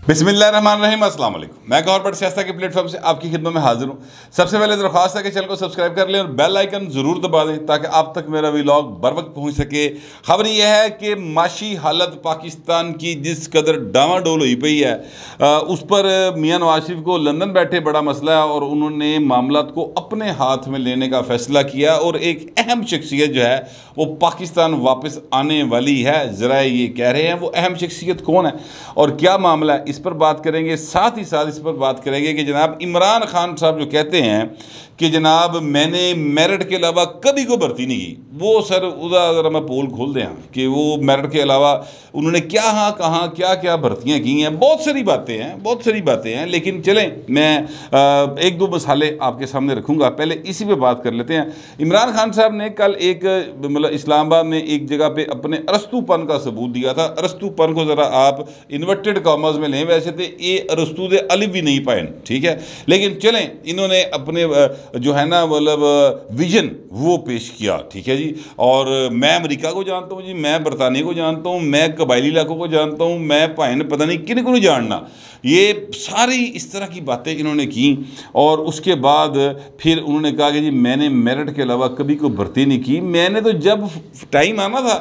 बिस्मिल्लाहिर्रहमानिर्रहीम, अस्सलाम वालेकुम। मैं गौर बट सियासत के प्लेटफॉर्म से आपकी खिदमत में हाजिर हूँ। सबसे पहले दरख्वास्त है कि चैनल को सब्सक्राइब कर लें और बेल आइकन ज़रूर दबा दें ताकि आप तक मेरा व्लॉग बर वक्त पहुँच सके। खबर यह है कि माशी हालत पाकिस्तान की जिस कदर डामाडोल हुई पई है, उस पर मियाँ नवाज शरीफ को लंदन बैठे बड़ा मसला है और उन्होंने मामला को अपने हाथ में लेने का फैसला किया और एक अहम शख्सियत जो है वो पाकिस्तान वापस आने वाली है। ज़रा ये कह रहे हैं वो अहम शख्सियत कौन है और क्या मामला है, इस पर बात करेंगे। साथ ही साथ इस पर बात करेंगे कि जनाब इमरान खान साहब जो कहते हैं कि जनाब मैंने मेरिट के अलावा कभी को भर्ती नहीं की, वो सर उधर ज़रा मैं पोल खोल दें कि वो मेरिट के अलावा उन्होंने क्या कहाँ क्या क्या भर्तियाँ की हैं। बहुत सारी बातें हैं, लेकिन चलें मैं एक दो मसाले आपके सामने रखूँगा। पहले इसी पे बात कर लेते हैं। इमरान खान साहब ने कल एक मतलब इस्लामाबाद में एक जगह पे अपने अरस्तूपन का सबूत दिया था। अरस्तूपन को ज़रा आप इन्वर्टेड कॉमर्स में लें, वैसे तो ये अरस्तू दे अलिफ भी नहीं पाए, ठीक है, लेकिन चलें इन्होंने अपने जो है ना मतलब विजन वो पेश किया, ठीक है जी। और मैं अमेरिका को जानता हूँ जी, मैं बरतानिया को जानता हूँ, मैं कबायली इलाकों को जानता हूँ, मैं भाई पता नहीं किन को नहीं जानना। ये सारी इस तरह की बातें इन्होंने की और उसके बाद फिर उन्होंने कहा कि जी मैंने मेरिट के अलावा कभी को भर्ती नहीं की। मैंने तो जब टाइम आना था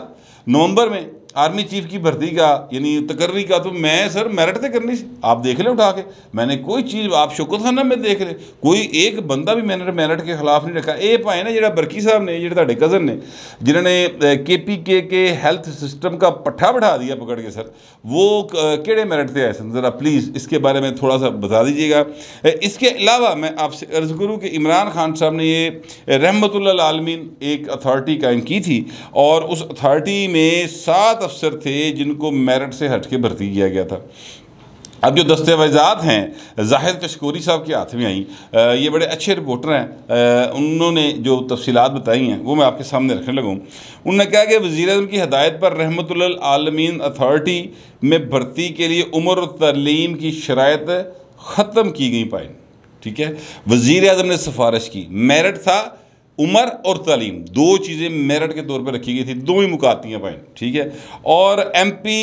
नवंबर में आर्मी चीफ की भर्ती का यानी तकर्री का, तो मैं सर मेरिट से करनी सी, आप देख लें उठा के। मैंने कोई चीज़ आप शौकतखाना में देख ले, कोई एक बंदा भी मैंने मेरिट के खिलाफ नहीं रखा। ये भाई ना जो बरकी साहब ने, जो ਤੁਹਾਡੇ कज़न ने जिन्होंने KPK के हेल्थ सिस्टम का पट्ठा बैठा दिया पकड़ के, सर वो केड़े मेरिट से आए सन, ज़रा प्लीज़ इसके बारे में थोड़ा सा बता दीजिएगा। इसके अलावा मैं आपसे अर्ज़ करूँ कि इमरान खान साहब ने ये रहमतुल्लिल आलमीन एक अथॉरिटी कायम की थी और उस अथॉरिटी में 7 अफसर थे जिनको मेरिट से हट के भर्ती किया गया था। अब जो दस्तावेज़ात हैं जाहिद कशकोरी साहब के हाथ में आई, ये बड़े अच्छे रिपोर्टर हैं, उन्होंने जो तफसीलात बताई हैं वो मैं आपके सामने रखने लगा हूँ। उन्होंने कहा कि वज़ीर-ए-आज़म की हदायत पर रहमतुल्लिल आलमीन अथॉरिटी में भर्ती के लिए उम्र और तालीम की शराइत ख़त्म की गई पाई, ठीक है। वज़ीर-ए-आज़म ने सिफारिश की, मेरिट था, उम्र और तालीम, दो चीज़ें मेरिट के तौर पर रखी गई थी, दो ही मुकातियाँ पाएँ, ठीक है। और MP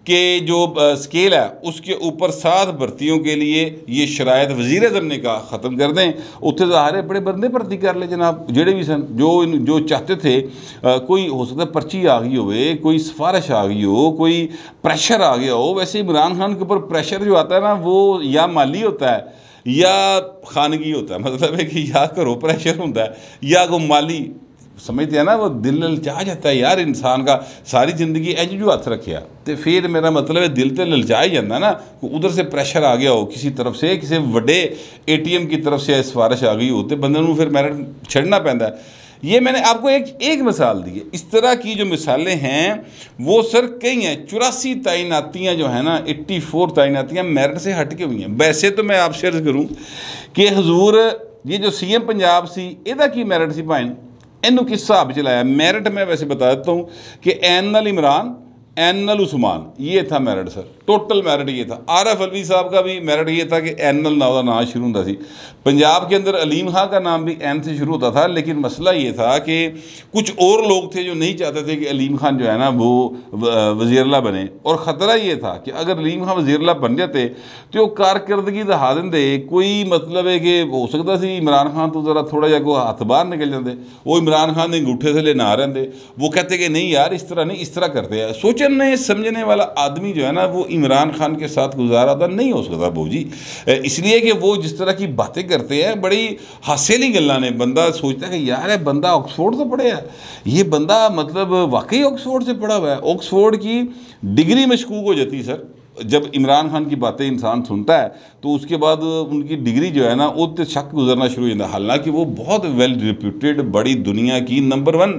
के जो स्केल है उसके ऊपर 7 भर्तियों के लिए ये शराइत वज़ीर-ए-आज़म ने कहा ख़त्म कर दें। उत्थे ज़ाहिर बड़े बंदे भर्ती कर ले जनाब, जेड़े भी सन जो चाहते थे। कोई हो सकता है पर्ची आ गई हो, कोई सिफारिश आ गई हो, कोई प्रेशर आ गया हो। वैसे इमरान खान के ऊपर प्रेशर जो आता है ना वो या माली होता है या खानगी होता है, मतलब है कि या घरों प्रेशर होता है या कोई माली, समझते हैं ना, वो दिल ललचा जाता है यार इंसान का। सारी जिंदगी इंज जो हथ रखिया तो फिर मेरा मतलब है दिल तो ललचा ही जाता ना। उधर से प्रेशर आ गया हो किसी तरफ से, किसी वड्डे ATM की तरफ से सिफारिश आ गई हो तो बंदे को फिर मेरिट छड़ना पैंदा है। ये मैंने आपको एक मिसाल दी है। इस तरह की जो मिसालें हैं वो सर कई हैं। 84 तैनातियाँ जो है ना, 84 तैनातियाँ मेरिट से हट के हुई हैं। वैसे तो मैं आपसे अर्ज़ करूँ कि हजूर ये जो CM पंजाब सी इहदा की मेरिट सी भाई, इनू किस हिसाब से लाया मेरिट। मैं वैसे बता देता हूँ कि एनल इमरान, एनल उस्मान, ये था मेरिट सर, टोटल मेरिट ये था। RF अलवी साहब का भी मेरिट ये था कि एनल ना नाम शुरू होता सी। पंजाब के अंदर अलीम खां का नाम भी एन से शुरू होता था, लेकिन मसला ये था कि कुछ और लोग थे जो नहीं चाहते थे कि अलीम खान जो है ना वो वज़ीर-ए-आला बने। और ख़तरा ये था कि अगर अलीम खान वज़ीर-ए-आला बन जाते तो कारकर्दगी दिखा देंगे, कोई मतलब है कि हो सकता सी इमरान खान तो ज़रा थोड़ा जा हाथ बाहर निकल जाते, वो इमरान खान के अंगूठे से ले ना रहते। वो कहते कि नहीं यार इस तरह नहीं, इस तरह करते हैं। सोचने समझने वाला आदमी जो है ना वो इमरान खान के साथ गुजारा था नहीं हो सकता बो जी, इसलिए कि वो जिस तरह की बातें करते हैं बड़ी हासे ली गल्लां ने। बंदा सोचता है कि यार ये बंदा ऑक्सफोर्ड से पढ़े है, ये बंदा मतलब वाकई ऑक्सफोर्ड से पढ़ा हुआ है। ऑक्सफोर्ड की डिग्री मशकूक हो जाती सर जब इमरान खान की बातें इंसान सुनता है तो उसके बाद उनकी डिग्री जो है ना वो तो शक गुजरना शुरू हो जाता है। हालांकि वो बहुत वेल रिप्यूटेड बड़ी दुनिया की नंबर 1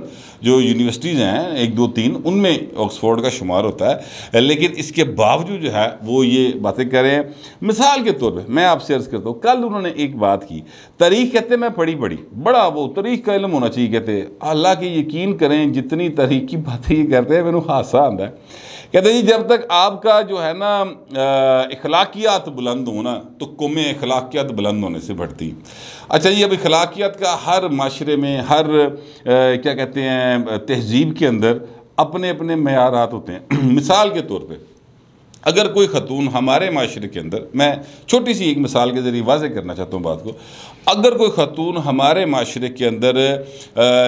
जो यूनिवर्सिटीज़ हैं 1 2 3 उनमें ऑक्सफोर्ड का शुमार होता है, लेकिन इसके बावजूद जो है वो ये बातें कर रहे हैं। मिसाल के तौर पर मैं आपसे अर्ज़ करता हूँ, कल उन्होंने एक बात की, तारीख कहते मैं पढ़ी बड़ा वो तारीख का इल्म होना चाहिए कहते। अल्लाह के यकीन करें जितनी तारीख की बातें ये करते हैं मैंने हादसा आता है। कहते जी जब तक आपका जो है ना इखलाकियात बुलंद हो ना तो कौमें इखलाकियात बुलंद होने से बढ़ती। अच्छा जी, अब इखलाकियात का हर माशरे में हर क्या कहते हैं तहजीब के अंदर अपने अपने मयारात होते हैं। मिसाल के तौर पे अगर कोई खतून हमारे माशरे के अंदर, मैं छोटी सी एक मिसाल के ज़रिए वाज़े करना चाहता हूँ बात को, अगर कोई खतून हमारे माशरे के अंदर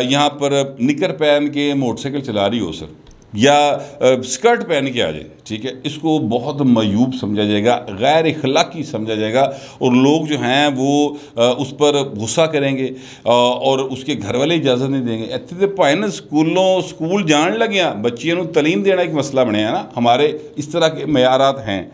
यहाँ पर निकर पहन के मोटरसाइकिल चला रही हो सर, या स्कर्ट पहन के आ जाए, ठीक है, इसको बहुत मयूब समझा जाएगा, गैर इखलाकी समझा जाएगा, और लोग जो हैं वो उस पर गुस्सा करेंगे और उसके घर वाले इजाज़त नहीं देंगे। इतने तो भाई ना स्कूल जान लगे बच्चियों को तलीम देना एक मसला बने ना, हमारे इस तरह के मयारात हैं।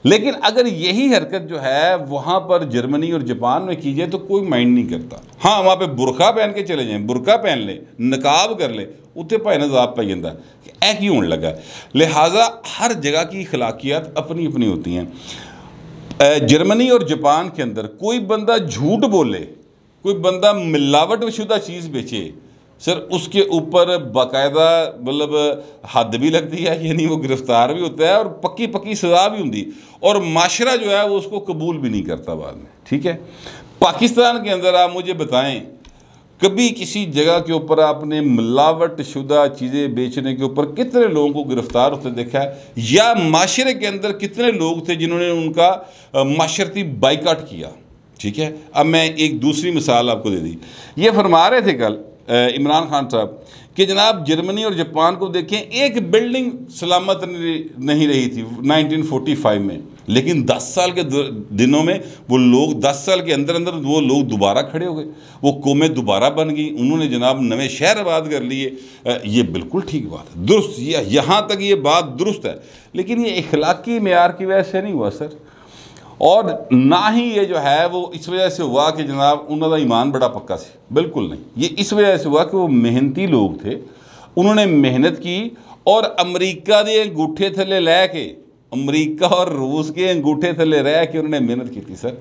लेकिन अगर यही हरकत जो है वहाँ पर जर्मनी और जापान में की जाए तो कोई माइंड नहीं करता। हाँ, वहाँ पे बुरखा पहन के चले जाएं, बुरखा पहन लें, नकाब कर लें, उत्ते भाई नजाब पै जाता कि ऐ क्यों होने लगा। लिहाजा हर जगह की अखलाकियात अपनी अपनी होती हैं। जर्मनी और जापान के अंदर कोई बंदा झूठ बोले, कोई बंदा मिलावटशुदा चीज़ बेचे सर, उसके ऊपर बाकायदा मतलब हद भी लगती है, यानी वो गिरफ्तार भी होता है और पक्की पक्की सज़ा भी होती, और माशरा जो है वो उसको कबूल भी नहीं करता बाद में, ठीक है। पाकिस्तान के अंदर आप मुझे बताएं, कभी किसी जगह के ऊपर आपने मिलावट शुदा चीज़ें बेचने के ऊपर कितने लोगों को गिरफ्तार होते देखा है, या माशरे के अंदर कितने लोग थे जिन्होंने उनका माशरती बाइकाट किया, ठीक है। अब मैं एक दूसरी मिसाल आपको दे दी। ये फरमा रहे थे कल इमरान खान साहब कि जनाब जर्मनी और जापान को देखें, एक बिल्डिंग सलामत नहीं रही थी 1945 में, लेकिन 10 साल के दिनों में वो लोग, 10 साल के अंदर अंदर वो लोग दोबारा खड़े हो गए, वो कौमें दोबारा बन गई, उन्होंने जनाब नए शहर आबाद कर लिए। ये बिल्कुल ठीक बात है, दुरुस्त, यहाँ तक ये बात दुरुस्त है, लेकिन ये इखलाकी मेयार की वजह से नहीं हुआ सर, और ना ही ये जो है वो इस वजह से हुआ कि जनाब उन्होंने ईमान बड़ा पक्का सी, बिल्कुल नहीं। ये इस वजह से हुआ कि वो मेहनती लोग थे, उन्होंने मेहनत की, और अमरीका के अंगूठे थले लैके, अमरीका और रूस के अंगूठे थले रह के उन्होंने मेहनत की थी सर।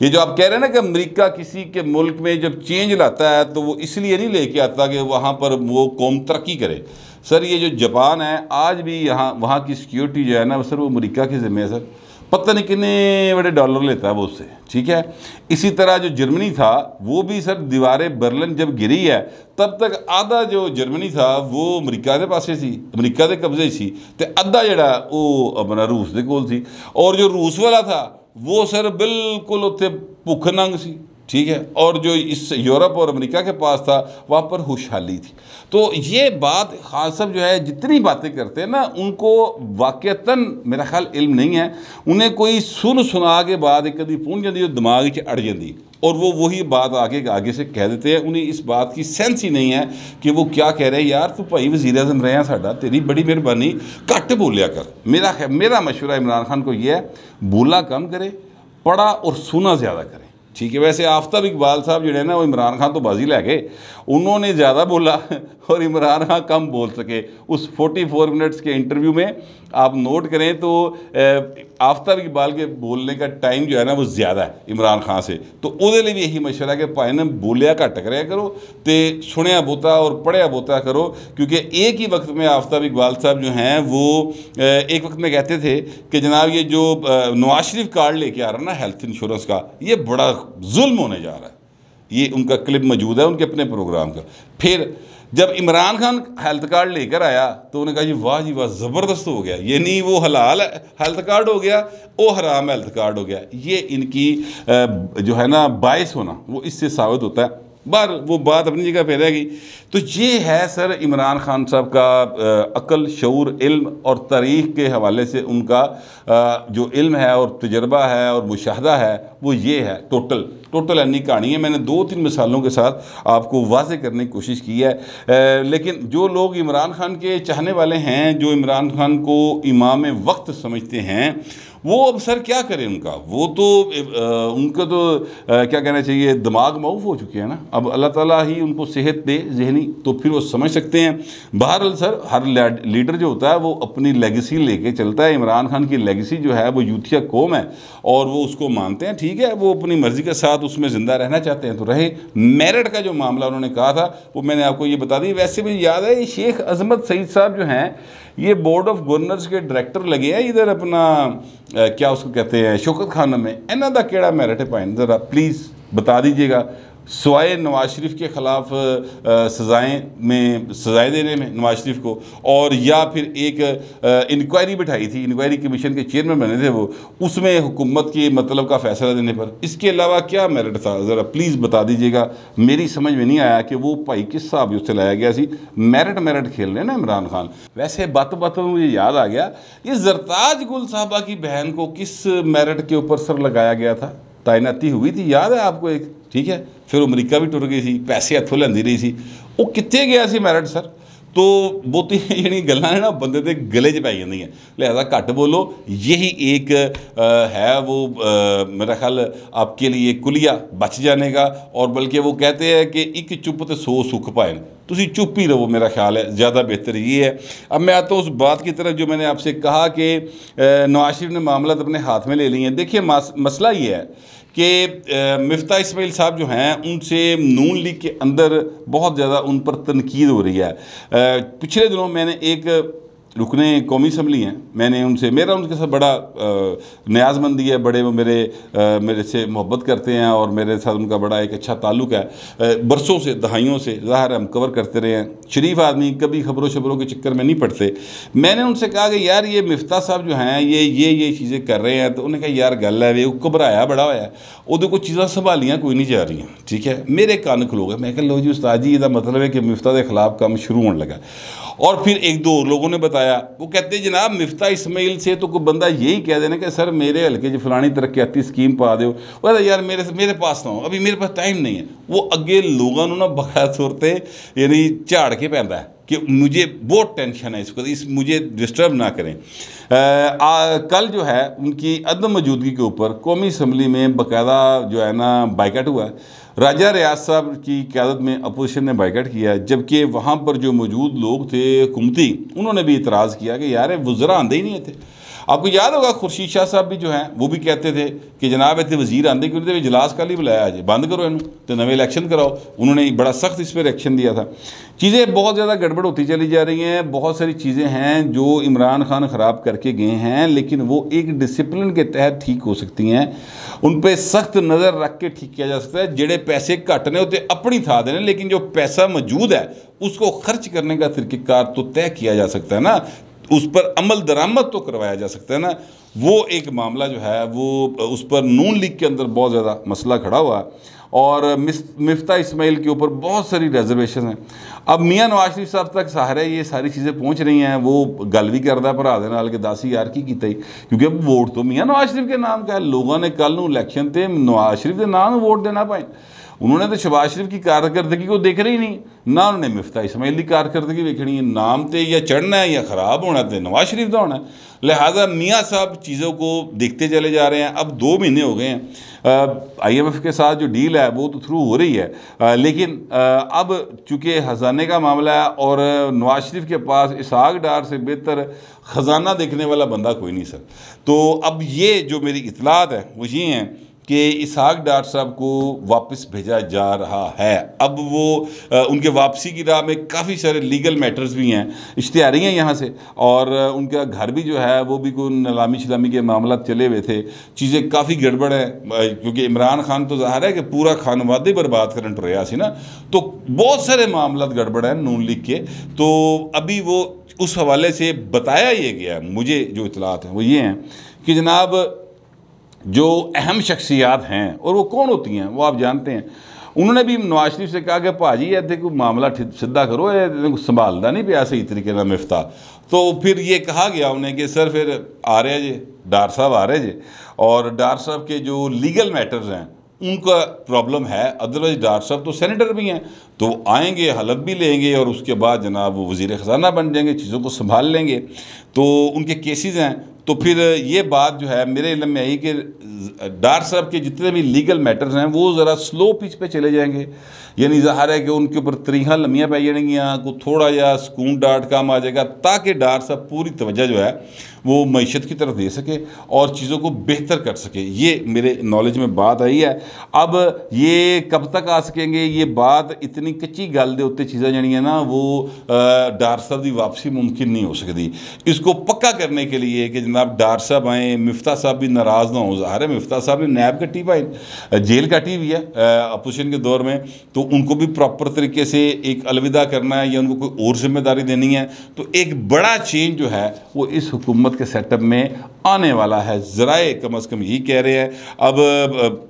ये जो आप कह रहे हैं ना कि अमरीका किसी के मुल्क में जब चेंज लाता है तो वो इसलिए नहीं लेके आता कि वहाँ पर वो कौम तरक्की करे सर। ये जो जापान है आज भी यहाँ वहाँ की सिक्योरिटी जो है ना सर, वो अमरीका के ज़िम्मे है सर, पता नहीं कितने बड़े डॉलर लेता है वो उससे, ठीक है। इसी तरह जो जर्मनी था वो भी सर, दीवारें बर्लिन जब गिरी है तब तक आधा जो जर्मनी था वो अमरीका के पासे सी, अमरीका के कब्जे सी, तो अद्धा जड़ा वो अपना रूस के कोल सी, और जो रूस वाला था वो सर बिल्कुल उत्थे भुख नंग सी, ठीक है। और जो इस यूरोप और अमेरिका के पास था वहाँ पर खुशहाली थी। तो ये बात खान साहब जो है जितनी बातें करते हैं ना, उनको वाकईतन मेरा ख्याल इल्म नहीं है, उन्हें कोई सुना के बाद एक कभी पहुँच जाती है दिमाग च अड़ जाती, और वो वही बात आगे से कह देते हैं। उन्हें इस बात की सेंस ही नहीं है कि वो क्या कह रहे हैं। यार तू भाई वज़ीर आज़म रहे हैं साडा, तेरी बड़ी मेहरबानी, घट बोलिया कर। मेरा मशवरा इमरान खान को ये है, बोला कम करे, पढ़ा और सुना ज़्यादा करे, ठीक है। वैसे आफ्ताब इकबाल साहब जो है ना वो इमरान खान तो बाजी लै गए, उन्होंने ज़्यादा बोला और इमरान खान कम बोल सके। उस 44 मिनट्स के इंटरव्यू में आप नोट करें तो आफ्ताब इकबाल के बोलने का टाइम जो है ना वो ज़्यादा है इमरान खान से। तो उहदे लिए भी यही मशवरा है कि भाई ने बोलिया घट करा करो तो सुनिया बोता और पढ़िया बोता करो, क्योंकि एक ही वक्त में आफ्ताब इकबाल साहब जो हैं वो एक वक्त में कहते थे कि जनाब ये जो नवाज शरीफ कार्ड लेके आ रहा है ना हेल्थ इंश्योरेंस का, ये बड़ा जुल्म होने जा रहा है। ये उनका क्लिप मौजूद है उनके अपने प्रोग्राम का। फिर जब इमरान खान हेल्थ कार्ड लेकर आया तो उन्होंने कहा जी वाह ज़बरदस्त हो गया, ये नहीं वो हलाल हेल्थ कार्ड हो गया, वो हराम हेल्थ कार्ड हो गया। ये इनकी जो है ना बायस होना वो इससे साबित होता है। बार वो बात अपनी जगह पे रहेगी। तो ये है सर इमरान खान साहब का अक्ल, शऊर, इल्म और तारीख़ के हवाले से उनका जो इल्म है और तजर्बा है और मुशाहदा है वो ये है। टोटल अन्नी कहानी है। मैंने 2-3 मिसालों के साथ आपको वाज़े करने की कोशिश की है। लेकिन जो लोग इमरान खान के चाहने वाले हैं, जो इमरान खान को इमाम वक्त समझते हैं, वो अब सर क्या करें उनका, वो तो उनका तो क्या कहना चाहिए, दिमाग मऊफ हो चुके हैं ना। अब अल्लाह ताला ही उनको सेहत दे जहनी, तो फिर वो समझ सकते हैं। बहरहाल सर हर लीडर जो होता है वो अपनी लेगेसी लेके चलता है। इमरान खान की लेगेसी जो है वो यूथिया कौम है और वो उसको मानते हैं, ठीक है। वो अपनी मर्ज़ी के साथ उसमें ज़िंदा रहना चाहते हैं तो रहे। मेरिट का जो मामला उन्होंने कहा था वो मैंने आपको ये बता दी। वैसे भी याद है शेख अजमत सईद साहब जो हैं ये बोर्ड ऑफ गवर्नर्स के डायरेक्टर लगे हैं इधर अपना क्या उसको कहते हैं शौकत खाना में। इन्हों का केड़ा मेरिट है भाई, ज़रा प्लीज़ बता दीजिएगा। सवाए नवाज शरीफ के ख़िलाफ़ सज़ाएँ देने में नवाज शरीफ को, और या फिर एक इंक्वायरी बिठाई थी, इंक्वायरी कमीशन के चेयरमैन बने थे वो, उसमें हुकूमत की मतलब का फ़ैसला देने पर। इसके अलावा क्या मेरिट था, ज़रा प्लीज़ बता दीजिएगा। मेरी समझ में नहीं आया कि वो भाई किस हिसाब से लाया गया सी। मेरिट खेल रहे हैं ना इमरान खान। वैसे बात में मुझे याद आ गया, ये जरताज गुल साहबा की बहन को किस मेरिट के ऊपर सर लगाया गया था, तैनाती हुई थी, याद है आपको एक, ठीक है। फिर अमरीका भी टुर गई सी, पैसे हथों लेंदी रही सी, वो कितने गया सी मेरिट सर। तो बहुती जी गल्लां ने ना बंदे के गले च पै जांदियां, लिहाजा घट बोलो। यही एक है वो मेरा ख्याल आपके लिए कुलिया बच जाने का। और बल्कि वो कहते हैं कि एक चुप तो 100 सुख पाए, तुसी चुप ही रहो, मेरा ख्याल है ज़्यादा बेहतर ये है। अब मैं आता हूँ उस बात की तरफ जो मैंने आपसे कहा कि नवाज शरीफ ने मामला अपने हाथ में ले लिए हैं। देखिए मसला ये है कि मिफ्ता इस्माइल साहब जो हैं उनसे नून लीग के अंदर बहुत ज़्यादा उन पर तनकीद हो रही है। पिछले दिनों मैंने एक रुकने कौमी असम्बली हैं, मैंने मेरा उनके साथ बड़ा न्याज़मंदी है, बड़े वो मेरे से मोहब्बत करते हैं और मेरे साथ उनका बड़ा एक अच्छा ताल्लुक़ है बरसों से, दहाइयों से। ज़ाहिर हम कवर करते रहे हैं, शरीफ आदमी, कभी खबरों शबरों के चक्कर में नहीं पड़ते। मैंने उनसे कहा कि यार ये मिफ्ता साहब जो हैं ये चीज़ें कर रहे हैं, तो उन्होंने कहा यार गल है, वो घबराया बड़ा होया है, वो कोई चीज़ां संभालियाँ कोई नहीं जा रही, ठीक है। मेरे कान खलो गए, मैं कहा लो जी उस्ताद जी, इसका मतलब है कि मिफ्ता के खिलाफ काम शुरू होने लगा। और फिर एक दो लोगों ने बताया, वो कहते हैं जनाब मिफ्ता इस्माइल से तो कोई बंदा यही कह देना कि सर मेरे हल्के जो फलानी तरक्याती स्कीम पा दो, वो यार मेरे पास ना हो, अभी मेरे पास टाइम नहीं है। वो अगे लोगों ना बगैर सूरते यानी झाड़ के पैदा है कि मुझे बहुत टेंशन है इसको, मुझे डिस्टर्ब ना करें। कल जो है उनकी अदम मौजूदगी के ऊपर कौमी असम्बली में बाकायदा जो है ना बाइकाट हुआ है। राजा रियाज साहब की क़यादत में अपोजिशन ने बाइकाट किया, जबकि वहाँ पर जो मौजूद लोग थे हुकूमती, उन्होंने भी इतराज़ किया कि यार वज़रा आंदे ही नहीं थे। आपको याद होगा खुर्शीद शाह साहब भी जो हैं वो भी कहते थे कि जनाब इतने वजीर आंदे क्यों नहीं, इजलास कल ही बुलाया आज, बंद करो इनू तो नवे इलैक्शन कराओ। उन्होंने बड़ा सख्त इस पर एक्शन दिया था। चीज़ें बहुत ज़्यादा गड़बड़ होती चली जा रही हैं। बहुत सारी चीज़ें हैं जो इमरान खान ख़राब करके गए हैं, लेकिन वो एक डिसिप्लिन के तहत ठीक हो सकती हैं, उन पर सख्त नज़र रख के ठीक किया जा सकता है। जेड़े पैसे घट ने उसे अपनी था देने, लेकिन जो पैसा मौजूद है उसको खर्च करने का तरीक़ेकार तो तय किया जा सकता है ना, उस पर अमल दरामद तो करवाया जा सकता है ना। वो एक मामला जो है वो उस पर नून लीग के अंदर बहुत ज़्यादा मसला खड़ा हुआ और मिफ्ता इस्माइल के ऊपर बहुत सारी रिजर्वेशन हैं। अब मियाँ नवाज शरीफ साहब तक सारे ये सारी चीज़ें पहुँच रही हैं। वो गल भी करता भरा दे नाल कि 10,000 की कीता ही, क्योंकि अब वोट तो मियाँ नवाज शरीफ के नाम का है। लोगों ने कल नूं इलैक्शन ते नवाज शरीफ के नाम वोट देना पाए। उन्होंने तो शहबाज शरीफ की कारकर्दगी को देख रही नहीं, ना उन्होंने मिफ्ता इस्माइल की कारकर्दगी देखनी है। नाम तो या चढ़ना है या ख़राब होना तो नवाज शरीफ का होना है। लिहाजा मियाँ साहब चीज़ों को देखते चले जा रहे हैं। अब 2 महीने हो गए हैं, IMF के साथ जो डील है वो तो थ्रू हो रही है, लेकिन अब चूँकि ख़जाने का मामला है और नवाज शरीफ के पास इसहाक डार से बेहतर ख़जाना देखने वाला बंदा कोई नहीं सर। तो अब ये जो मेरी इतलात है वो ये हैं कि इसहाक डार साहब को वापस भेजा जा रहा है। अब वो उनके वापसी की राह में काफ़ी सारे लीगल मैटर्स भी हैं, इश्तिहारी हैं यहाँ से, और उनका घर भी जो है वो भी कोई नीलामी शलामी के मामला चले हुए थे। चीज़ें काफ़ी गड़बड़ हैं, क्योंकि इमरान खान तो ज़ाहिर है कि पूरा खानवादे बर्बाद करने टुर रहा सी ना, तो बहुत सारे मामला गड़बड़ हैं नून लीग के। तो अभी वो उस हवाले से बताया ये गया, मुझे जो इतलात हैं वो ये हैं कि जनाब जो अहम शख्सियात हैं, और वो कौन होती हैं वो आप जानते हैं। उन्होंने भी नवाज शरीफ से कहा कि भाजी ये कोई मामला सीधा करो, ये संभालता नहीं पिया सही तरीके का मिफ्ता। तो फिर ये कहा गया उन्हें कि सर फिर आ रहे जे डार साहब आ रहे जे, और डार साहब के जो लीगल मैटर्स हैं उनका प्रॉब्लम है। अदरवाइज डार साहब तो सेनेटर भी हैं, तो आएंगे हलफ भी लेंगे और उसके बाद जनाब वो वज़ीर ख़जाना बन जाएंगे, चीज़ों को संभाल लेंगे। तो उनके केसेस हैं। तो फिर ये बात जो है मेरे इल्म में आई कि डार साहब के जितने भी लीगल मैटर्स हैं वो ज़रा स्लो पिच पे चले जाएंगे। यानी ज़ाहिर है कि उनके ऊपर तरीक़ां लम्बियाँ पै जाएंगियाँ, को थोड़ा या सुकून डाट काम आ जाएगा, ताकि डार साहब पूरी तवज्जो जो है वो मईशत की तरफ दे सके और चीज़ों को बेहतर कर सके। ये मेरे नॉलेज में बात आई है। अब ये कब तक आ सकेंगे, ये बात इतनी कच्ची गल दे उत्ते चीज़ां जड़ियाँ ना वो डार साहब की वापसी मुमकिन नहीं हो सकती। इसको पक्का करने के लिए कि जनाब जनाब डार साहब आए, मिफ्ता साहब भी नाराज़ ना हो। ज़ाहिर है मिफ्ता साहब ने नैब कटी भाई, जेल काटी हुई है अपोजिशन के दौर में, तो उनको भी प्रॉपर तरीके से एक अलविदा करना है या उनको कोई और जिम्मेदारी देनी है। तो एक बड़ा चेंज जो है वो इस हुकूमत के सेटअप में आने वाला है। ज़राए कम अज़ कम यही कह रहे हैं। अब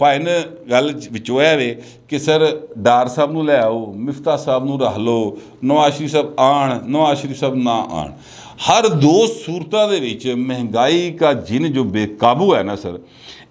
भाई ने गल विचोया वे कि सर डार साहब नूं लै आओ, मिफ्ता साहब नूं रख लो, नवाज शरीफ साहब आण, नवाज शरीफ साहब ना आण। हर दो सूरतां दे विच महंगाई का जिन जो बेकाबू है ना सर,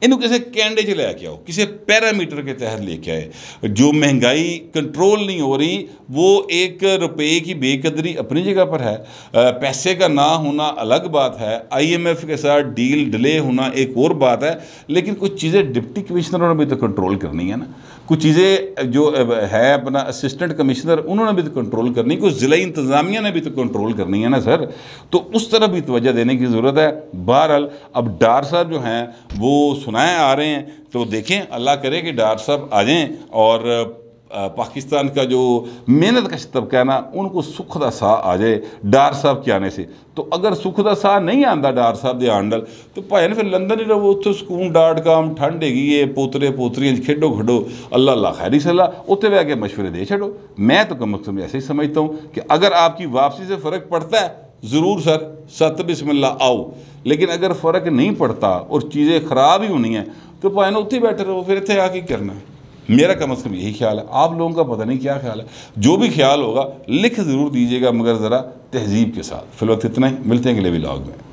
इनू किसी कैंडे च लैके आओ, किसी पैरामीटर के तहत लेके आए। जो महंगाई कंट्रोल नहीं हो रही वो एक रुपये की बेकदरी अपनी जगह पर है, पैसे का ना होना अलग बात है, IMF के साथ डील डिले होना एक और बात है। लेकिन कुछ चीज़ें डिप्टी कमिश्नरों ने भी तो कंट्रोल करनी है ना, कुछ चीज़ें जो है अपना असिस्टेंट कमिश्नर उन्होंने भी तो कंट्रोल करनी, कुछ ज़िला इंतज़ामिया ने भी तो कंट्रोल करनी है ना सर। तो उस तरफ भी तवज्जो देने की ज़रूरत है। बहरहाल अब डार साहब जो हैं वो सुनाए आ रहे हैं, तो देखें अल्लाह करे कि डार साहब आ जाएँ और पाकिस्तान का जो मेहनत कश तबका है ना उनको सुख दा साह आ जाए डार साहब के आने से। तो अगर सुख दा साह नहीं आता डार साहब के आने तो भाई फिर लंदन ही रहो, उत्थे सुकून डाट काम ठंड हैगी है, पोतरे पोतरियां खेडो खडो, अल्लाह अल्लाह खैरी सलाह, उत्थे बह के मशवरे दे छड़ो। मैं तो कम अज़ कम ऐसे ही समझता हूँ कि अगर आपकी वापसी से फ़र्क पड़ता है ज़रूर सर सत बिस्मिल्लाह आओ, लेकिन अगर फ़र्क नहीं पड़ता और चीज़ें ख़राब ही होनी हैं तो भाई ना उत्थे बैठे रहो, फिर इतने आके करना है। मेरा कम अज़ कम यही ख्याल है। आप लोगों का पता नहीं क्या ख्याल है, जो भी ख्याल होगा लिख ज़रूर दीजिएगा, मगर ज़रा तहज़ीब के साथ। फिलहाल इतना ही, मिलते हैं अगले व्लॉग में।